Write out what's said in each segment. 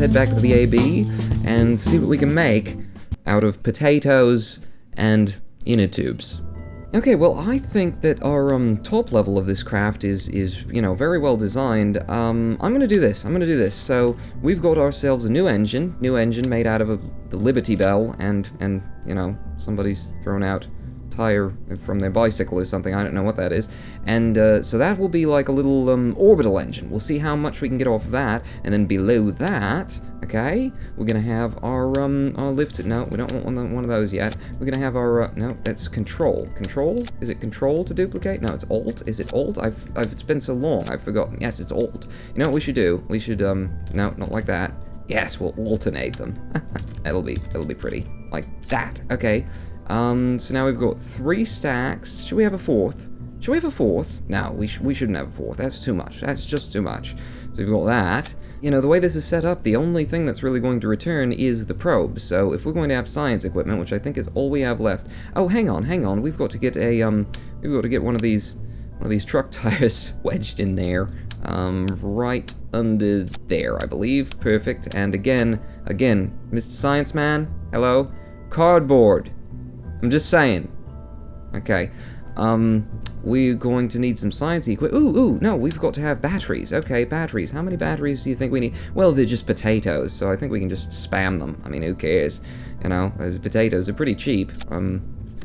head back to the BAB and see what we can make out of potatoes and inner tubes. Okay, well, I think that our top level of this craft is you know, very well designed. I'm gonna do this. So we've got ourselves a new engine made out of the Liberty Bell, and you know, somebody's thrown out tire from their bicycle or something, I don't know what that is, and so that will be like a little orbital engine. We'll see how much we can get off of that, and then below that, okay, we're gonna have our lift. No, we don't want one of those yet. We're gonna have our no, that's control. Is it control to duplicate? No, it's alt. Is it alt? It's been so long, I've forgotten. Yes, it's alt. You know what we should do? We should no, not like that. Yes, we'll alternate them. that'll be pretty, like that. Okay. So now we've got 3 stacks. Should we have a 4th? No, we shouldn't have a 4th. That's too much. That's just too much. So we've got that. You know, the way this is set up, the only thing that's really going to return is the probe. So if we're going to have science equipment, which I think is all we have left. Oh, hang on. We've got to get a one of these truck tires wedged in there. Right under there, I believe. Perfect. And again, Mr. Science Man, hello. Cardboard. I'm just saying. Okay. We're going to need some science equipment. Ooh, no, we've got to have batteries. Okay, batteries. How many batteries do you think we need? Well, they're just potatoes, so I think we can just spam them. I mean, who cares? You know, potatoes are pretty cheap.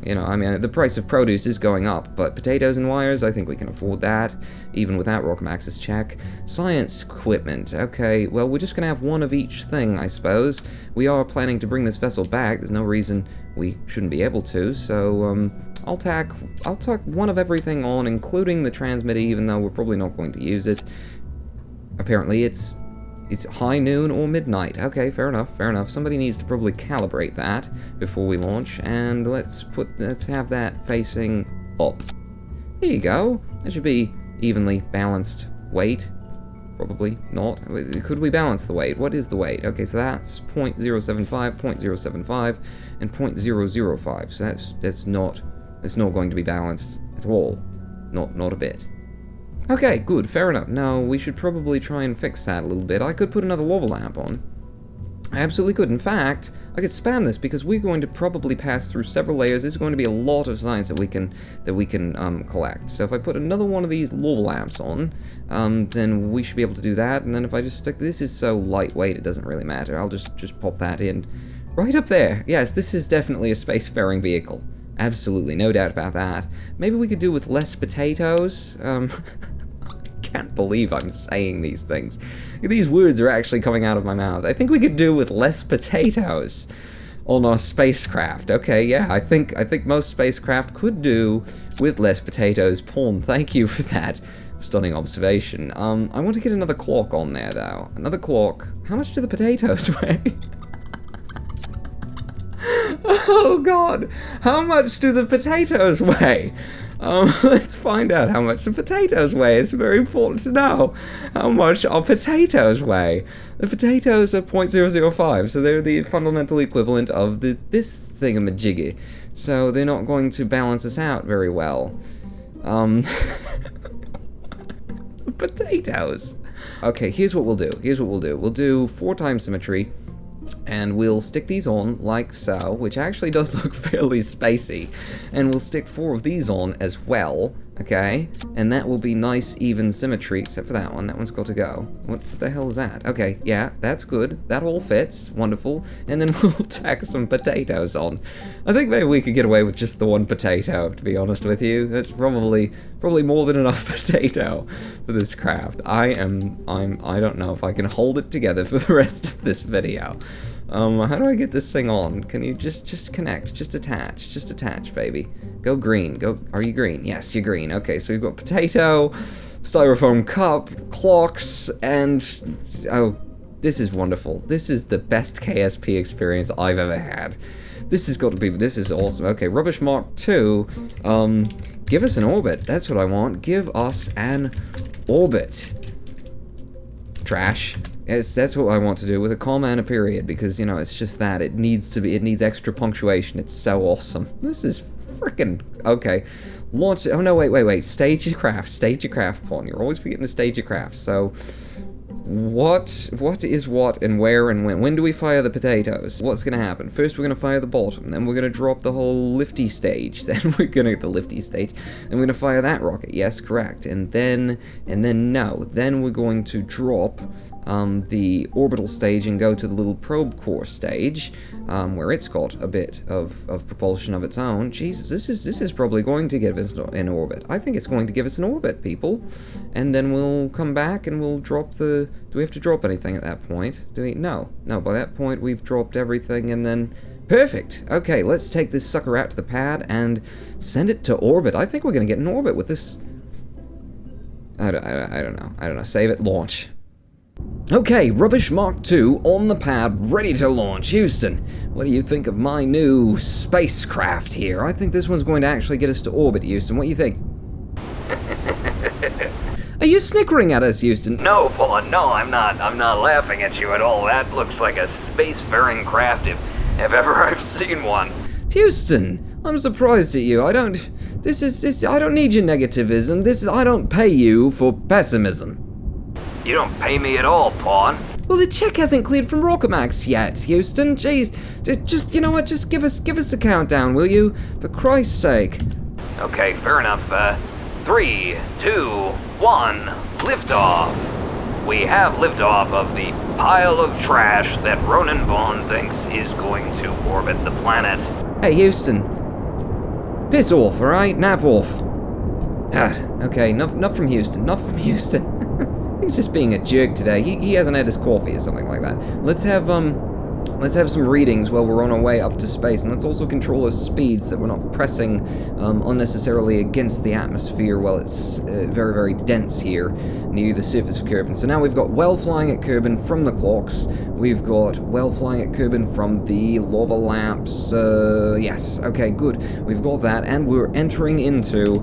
You know, I mean, the price of produce is going up, but potatoes and wires, I think we can afford that, even without Rockomax's check. Science equipment, okay, well, we're just gonna have one of each thing, I suppose. We are planning to bring this vessel back, there's no reason we shouldn't be able to, so, I'll tack one of everything on, including the transmitter, even though we're probably not going to use it. Apparently, it's high noon or midnight. Okay, fair enough. Somebody needs to probably calibrate that before we launch, and let's have that facing up. There you go. That should be evenly balanced weight. Probably not. Could we balance the weight? What is the weight? Okay, so that's 0.075, 0.075, and 0.005. So that's not going to be balanced at all. Not a bit. Okay, good, fair enough. Now, we should probably try and fix that a little bit. I could put another lava lamp on. I absolutely could. In fact, I could spam this because we're going to probably pass through several layers. There's going to be a lot of science that we can collect. So if I put another one of these lava lamps on, then we should be able to do that. And then if I just stick, this is so lightweight, it doesn't really matter. I'll just pop that in right up there. Yes, this is definitely a spacefaring vehicle. Absolutely, no doubt about that. Maybe we could do with less potatoes. I can't believe I'm saying these things. These words are actually coming out of my mouth. I think we could do with less potatoes on our spacecraft. Okay, yeah, I think most spacecraft could do with less potatoes. Pawn, thank you for that stunning observation. I want to get another clock on there, though. Another clock. How much do the potatoes weigh? Oh god, how much do the potatoes weigh? Let's find out how much the potatoes weigh. It's very important to know how much our potatoes weigh. The potatoes are 0.005, so they're the fundamental equivalent of this thingamajiggy. So they're not going to balance us out very well. Potatoes. Okay, here's what we'll do. We'll do 4 times symmetry. And we'll stick these on like so, which actually does look fairly spacey. And we'll stick 4 of these on as well, okay? And that will be nice, even symmetry, except for that one. That one's got to go. What the hell is that? Okay, yeah, that's good. That all fits. Wonderful. And then we'll tack some potatoes on. I think maybe we could get away with just the 1 potato, to be honest with you. That's probably more than enough potato for this craft. I don't know if I can hold it together for the rest of this video. How do I get this thing on? Can you just connect, just attach, baby. Go green, are you green? Yes, you're green. Okay, so we've got potato, styrofoam cup, clocks, and, oh, this is wonderful. This is the best KSP experience I've ever had. This is awesome. Okay, Rubbish Mark II, give us an orbit, that's what I want. Give us an orbit. Trash. That's what I want to do with a comma and a period, because, you know, it's just that. It needs extra punctuation. It's so awesome. This is frickin' okay. Launch it. Oh no, wait. Stage your craft, Pawn. You're always forgetting to stage your craft. So, What is what and where and when? When do we fire the potatoes? What's gonna happen? First we're gonna fire the bottom, then we're gonna drop the whole lifty stage, then we're gonna fire that rocket. Yes, correct. And then no. Then we're going to drop the orbital stage and go to the little probe core stage, where it's got a bit of propulsion of its own. Jesus, this is probably going to give us an orbit. I think it's going to give us an orbit, people. And then we'll come back and we'll drop the... Do we have to drop anything at that point? Do we? No. No, by that point we've dropped everything and then... Perfect! Okay, let's take this sucker out to the pad and send it to orbit. I think we're gonna get an orbit with this... I don't know. Save it, launch. Okay, Rubbish Mark II on the pad, ready to launch. Houston, what do you think of my new spacecraft here? I think this one's going to actually get us to orbit, Houston. What do you think? Are you snickering at us, Houston? No, Pawn, no, I'm not laughing at you at all. That looks like a spacefaring craft if ever I've seen one. Houston, I'm surprised at you. I don't need your negativism. I don't pay you for pessimism. You don't pay me at all, Pawn. Well, the check hasn't cleared from Rockomax yet, Houston. Jeez, just, you know what, just give us a countdown, will you? For Christ's sake. Okay, fair enough. 3, 2, 1, liftoff. We have liftoff of the pile of trash that Ronan Bond thinks is going to orbit the planet. Hey, Houston. Piss off, alright? Nav off. Okay, enough from Houston. Enough from Houston. He's just being a jerk today. He hasn't had his coffee or something like that. Let's have some readings while we're on our way up to space, and let's also control our speeds so we're not pressing unnecessarily against the atmosphere while it's very, very dense here near the surface of Kerbal. So now we've got well flying at Kerbal from the clocks. We've got well flying at Kerbal from the lava lamps. Yes, okay, good. We've got that, and we're entering into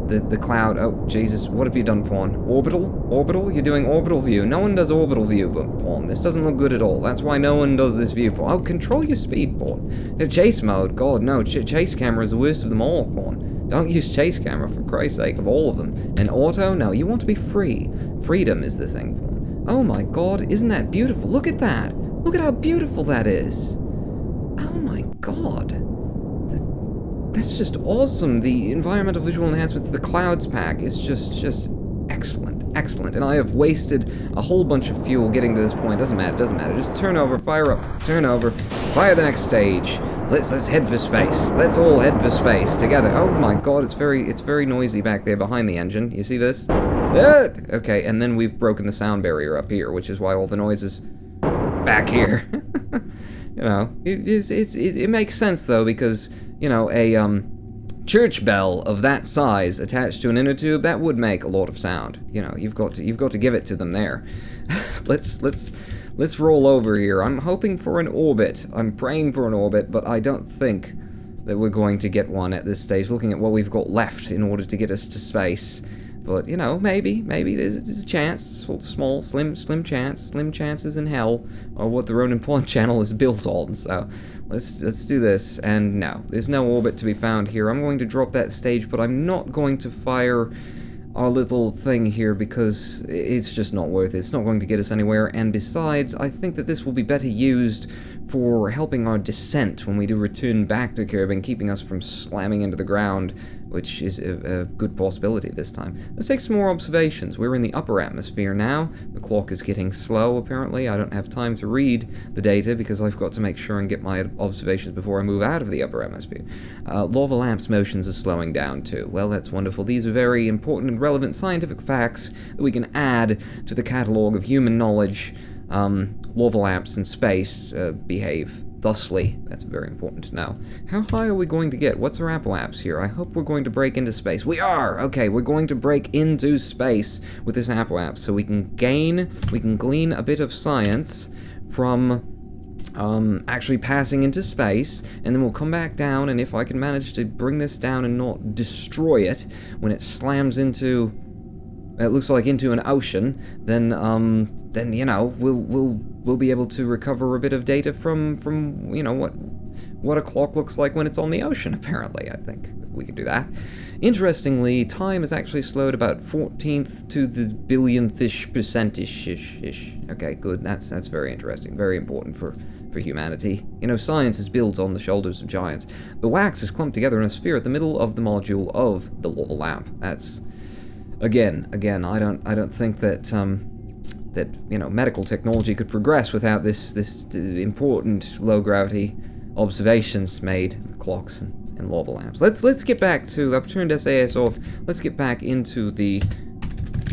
the cloud. Oh, Jesus, what have you done, Pawn? Orbital? Orbital? You're doing orbital view. No one does orbital view, but Pawn, this doesn't look good at all. That's why no one does this view, Pawn. Oh, control your speed, Pawn. Chase mode, God, no. Chase camera is the worst of them all, Pawn. Don't use chase camera, for Christ's sake, of all of them. And auto? No, you want to be free. Freedom is the thing, Pawn. Oh my God, isn't that beautiful? Look at that. Look at how beautiful that is. Oh my God. That's just awesome. The environmental visual enhancements, the clouds pack is just excellent, excellent. And I have wasted a whole bunch of fuel getting to this point. Doesn't matter. Just turn over, fire up, turn over, fire the next stage. Let's head for space. Let's all head for space together. Oh my God, it's very noisy back there behind the engine. You see this? Okay, and then we've broken the sound barrier up here, which is why all the noise is back here. You know, it makes sense though, because, you know, a church bell of that size attached to an inner tube, that would make a lot of sound. You know, you've got to give it to them there. Let's roll over here. I'm hoping for an orbit. I'm praying for an orbit, but I don't think that we're going to get one at this stage, looking at what we've got left in order to get us to space. But, you know, maybe there's a chance, small, slim chances in hell are what the Ronin Pawn channel is built on, so let's do this. And no, there's no orbit to be found here. I'm going to drop that stage, but I'm not going to fire our little thing here because it's just not worth it. It's not going to get us anywhere, and besides, I think that this will be better used for helping our descent when we do return back to Kerbal and keeping us from slamming into the ground, which is a good possibility this time. Let's take some more observations. We're in the upper atmosphere now. The clock is getting slow, apparently. I don't have time to read the data because I've got to make sure and get my observations before I move out of the upper atmosphere. Lava lamps' motions are slowing down too. Well, that's wonderful. These are very important and relevant scientific facts that we can add to the catalogue of human knowledge. Lava lamps in space behave thusly. That's very important to know. How high are we going to get? What's our apoapse here? I hope we're going to break into space. We are! Okay, we're going to break into space with this apoapse, so we can glean a bit of science from actually passing into space, and then we'll come back down, and if I can manage to bring this down and not destroy it when it slams into, it looks like into an ocean, then you know, we'll be able to recover a bit of data from you know, what a clock looks like when it's on the ocean, apparently. I think we could do that. Interestingly, time is actually slowed about 14th to the billionth-ish percent-ish. Okay, good. That's very interesting. Very important for humanity. You know, science is built on the shoulders of giants. The wax is clumped together in a sphere at the middle of the module of the lava lamp. That's again, I don't think that that, you know, medical technology could progress without this important low gravity observations made, clocks and lava lamps. Let's get back to, I've turned SAS off. Let's get back into the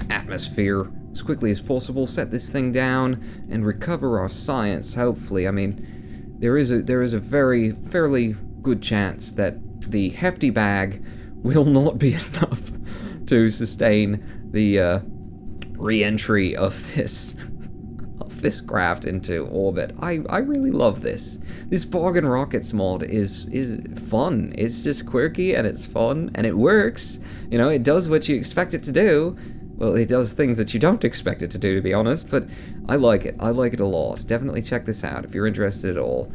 atmosphere as quickly as possible, set this thing down, and recover our science, hopefully. I mean, there is a fairly good chance that the hefty bag will not be enough to sustain the re-entry of this craft into orbit. I really love this. This bargain rockets mod is fun. It's just quirky and it's fun and it works. You know, it does what you expect it to do. Well, it does things that you don't expect it to do, to be honest, but I like it. I like it a lot. Definitely check this out if you're interested at all.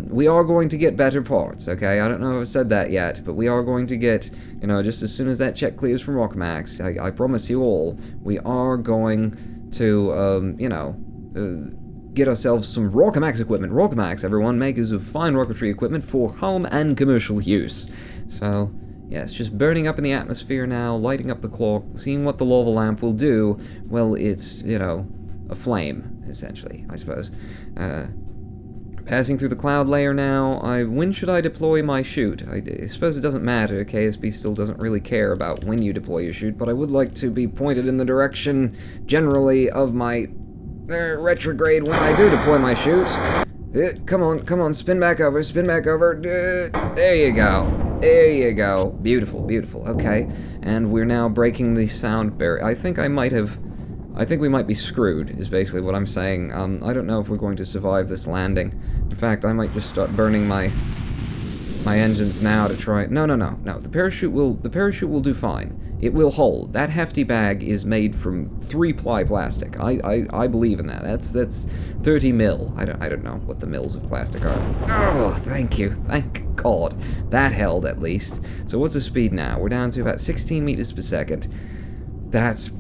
We are going to get better parts, okay? I don't know if I've said that yet, but we are going to get, you know, just as soon as that check clears from Rockomax, I promise you all, we are going to, you know, get ourselves some Rockomax equipment. Rockomax, everyone, makers of fine rocketry equipment for home and commercial use. So, yes, just burning up in the atmosphere now, lighting up the clock, seeing what the lava lamp will do. Well, it's, you know, a flame, essentially, I suppose. Passing through the cloud layer now. When should I deploy my chute? I suppose it doesn't matter. KSP still doesn't really care about when you deploy your chute, but I would like to be pointed in the direction, generally, of my retrograde when I do deploy my chute. Come on, spin back over. There you go. There you go. Beautiful, beautiful. Okay, and we're now breaking the sound barrier. I think we might be screwed, is basically what I'm saying. I don't know if we're going to survive this landing. In fact, I might just start burning my engines now to try. No. The parachute will do fine. It will hold. That hefty bag is made from 3-ply plastic. I believe in that. That's 30 mil. I don't know what the mils of plastic are. Oh, thank you. Thank God. That held at least. So what's the speed now? We're down to about 16 meters per second. That's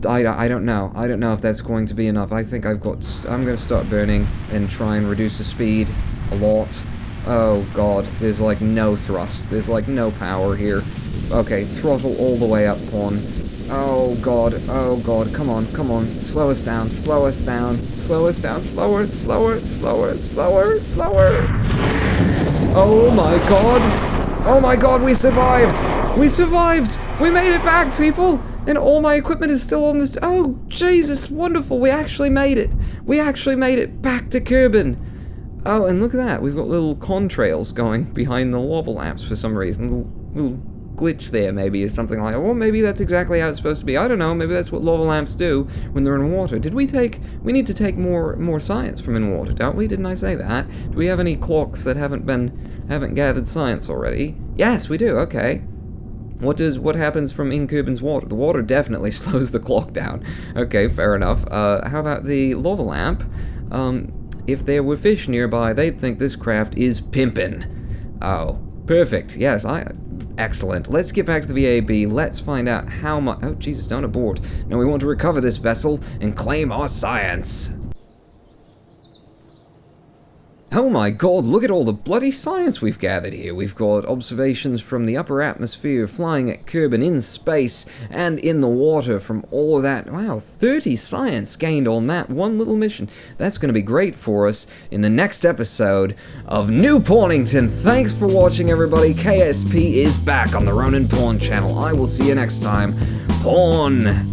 I don't know. I don't know if that's going to be enough. I think I'm going to start burning and try and reduce the speed a lot. Oh God, there's like no thrust. There's like no power here. Okay, throttle all the way up, Pawn. Oh God, come on. Slow us down. Slower. Oh my God, we survived! We made it back, people! And all my equipment is still on this. Oh, Jesus, wonderful. We actually made it. Back to Kerbal. Oh, and look at that. We've got little contrails going behind the lava lamps for some reason. Little glitch there, maybe, or something like that. Or maybe that's exactly how it's supposed to be. I don't know. Maybe that's what lava lamps do when they're in water. We need to take more science from in water, don't we? Didn't I say that? Do we have any clocks that haven't gathered science already? Yes, we do. Okay. What happens from in Kerbal's water? The water definitely slows the clock down. Okay, fair enough. How about the lava lamp? If there were fish nearby, they'd think this craft is pimpin'. Oh, perfect. Yes, excellent. Let's get back to the VAB. Let's find out how much. Oh, Jesus, don't abort. No, we want to recover this vessel and claim our science. Oh my God, look at all the bloody science we've gathered here. We've got observations from the upper atmosphere, flying at Kerbal in space, and in the water from all of that. Wow, 30 science gained on that one little mission. That's going to be great for us in the next episode of New Pawnington. Thanks for watching, everybody. KSP is back on the Ronin Pawn channel. I will see you next time. Pawn!